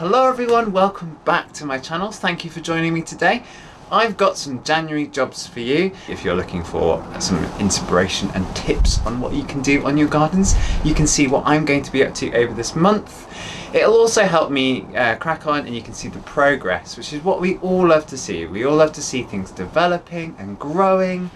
Hello everyone, welcome back to my channel. Thank you for joining me today. I've got some January jobs for you. If you're looking for some inspiration and tips on what you can do on your gardens, you can see what I'm going to be up to over this month. It'll also help me crack on, and you can see the progress, which is what we all love to see. We all love to see things developing and growing.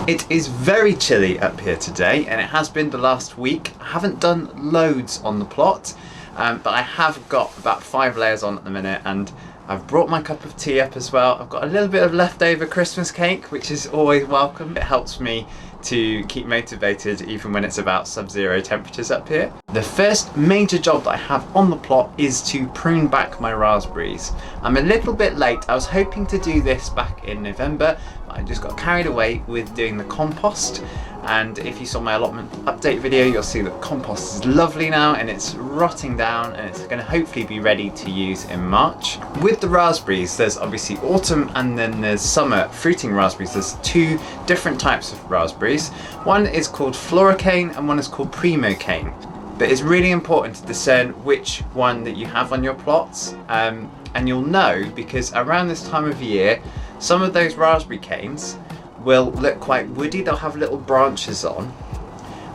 It is very chilly up here today, and it has been the last week. I haven't done loads on the plot, but I have got about 5 layers on at the minute, and I've brought my cup of tea up as well. I've got a little bit of leftover Christmas cake, which is always welcome. It helps me to keep motivated even when it's about sub-zero temperatures up here. The first major job that I have on the plot is to prune back my raspberries. I'm a little bit late. I was hoping to do this back in November, but I just got carried away with doing the compost. And if you saw my allotment update video, you'll see that compost is lovely now and it's rotting down, and it's going to hopefully be ready to use in March. With the raspberries, there's obviously autumn and then there's summer fruiting raspberries. There's 2 different types of raspberries. One is called floricane and one is called primocane. But it's really important to discern which one that you have on your plots, and you'll know because around this time of year, some of those raspberry canes will look quite woody. They'll have little branches on,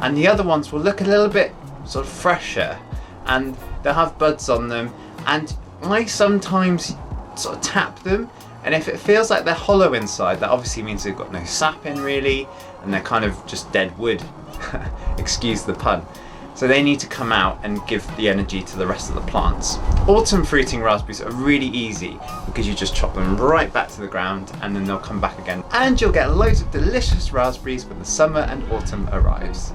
and the other ones will look a little bit sort of fresher and they'll have buds on them. And I sometimes sort of tap them, and if it feels like they're hollow inside, that obviously means they've got no sap in really, and they're kind of just dead wood. Excuse the pun. So they need to come out and give the energy to the rest of the plants. Autumn fruiting raspberries are really easy because you just chop them right back to the ground and then they'll come back again. And you'll get loads of delicious raspberries when the summer and autumn arrives.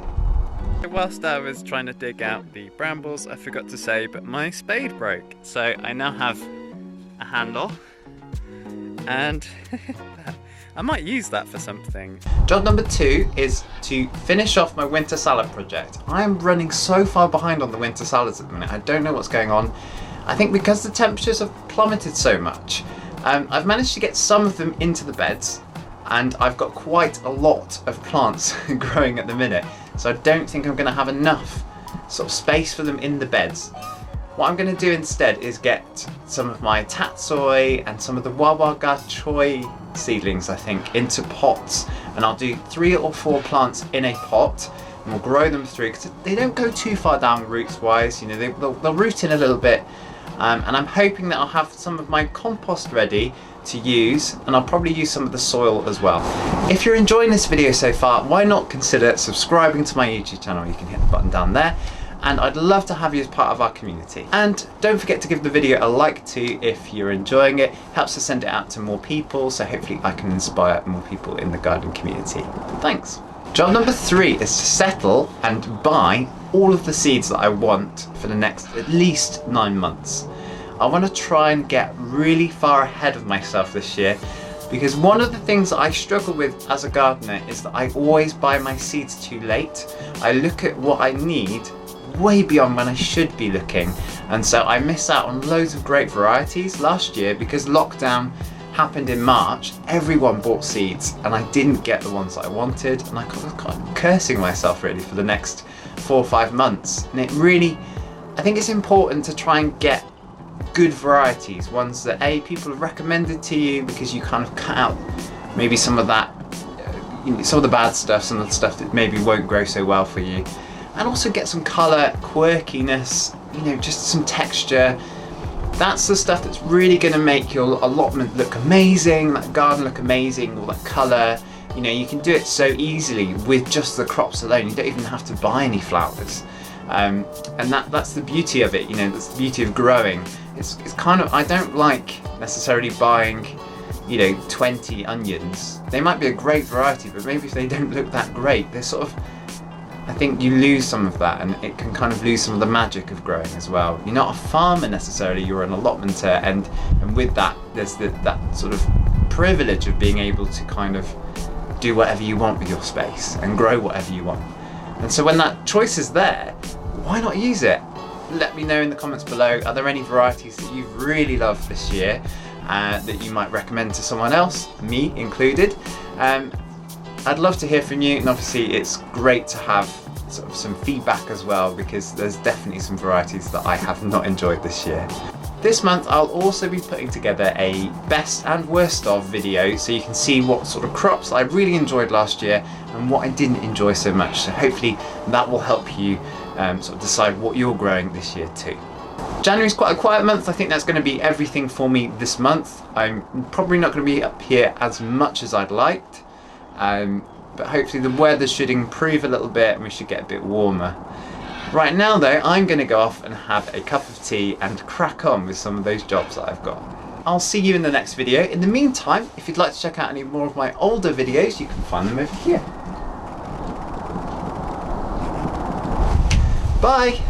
Whilst I was trying to dig out the brambles, I forgot to say, but my spade broke. So I now have a handle, and I might use that for something. Job number 2 is to finish off my winter salad project. I am running so far behind on the winter salads at the minute. I don't know what's going on. I think because the temperatures have plummeted so much, I've managed to get some of them into the beds, and I've got quite a lot of plants growing at the minute. So I don't think I'm going to have enough sort of space for them in the beds. What I'm going to do instead is get some of my tatsoi and some of the wawaga choi seedlings, I think, into pots, and I'll do 3 or 4 plants in a pot, and we'll grow them through because they don't go too far down roots wise. You know, they'll root in a little bit, and I'm hoping that I'll have some of my compost ready to use, and I'll probably use some of the soil as well. If you're enjoying this video so far, why not consider subscribing to my YouTube channel? You can hit the button down there, and I'd love to have you as part of our community. And don't forget to give the video a like too if you're enjoying it. It helps to send it out to more people, so hopefully I can inspire more people in the garden community. Thanks. Job number 3 is to settle and buy all of the seeds that I want for the next at least 9 months. I want to try and get really far ahead of myself this year, because one of the things that I struggle with as a gardener is that I always buy my seeds too late. I look at what I need way beyond when I should be looking, and so I miss out on loads of great varieties. Last year, because lockdown happened in March, everyone bought seeds and I didn't get the ones that I wanted, and I was kind of cursing myself really for the next 4 or 5 months. And it really, I think it's important to try and get good varieties, ones that people have recommended to you, because you kind of cut out maybe some of that, some of the bad stuff, some of the stuff that maybe won't grow so well for you. And also get some colour, quirkiness, just some texture. That's the stuff that's really going to make your allotment look amazing, that garden look amazing, all that colour. You can do it so easily with just the crops alone. You don't even have to buy any flowers. And that's the beauty of it, that's the beauty of growing. It's kind of, I don't like necessarily buying 20 onions. They might be a great variety, but maybe if they don't look that great, they're sort of, I think you lose some of that, and it can kind of lose some of the magic of growing as well. You're not a farmer necessarily, you're an allotmenter, and with that there's that sort of privilege of being able to kind of do whatever you want with your space and grow whatever you want. And so when that choice is there, why not use it? Let me know in the comments below, are there any varieties that you've really loved this year that you might recommend to someone else, me included? I'd love to hear from you, and obviously it's great to have sort of some feedback as well, because there's definitely some varieties that I have not enjoyed this year. This month I'll also be putting together a best and worst of video so you can see what sort of crops I really enjoyed last year and what I didn't enjoy so much. So hopefully that will help you sort of decide what you're growing this year too. January is quite a quiet month. I think that's going to be everything for me this month. I'm probably not going to be up here as much as I'd liked, but hopefully the weather should improve a little bit and we should get a bit warmer. Right now though, I'm going to go off and have a cup of tea and crack on with some of those jobs that I've got. I'll see you in the next video. In the meantime, if you'd like to check out any more of my older videos, you can find them over here. Bye!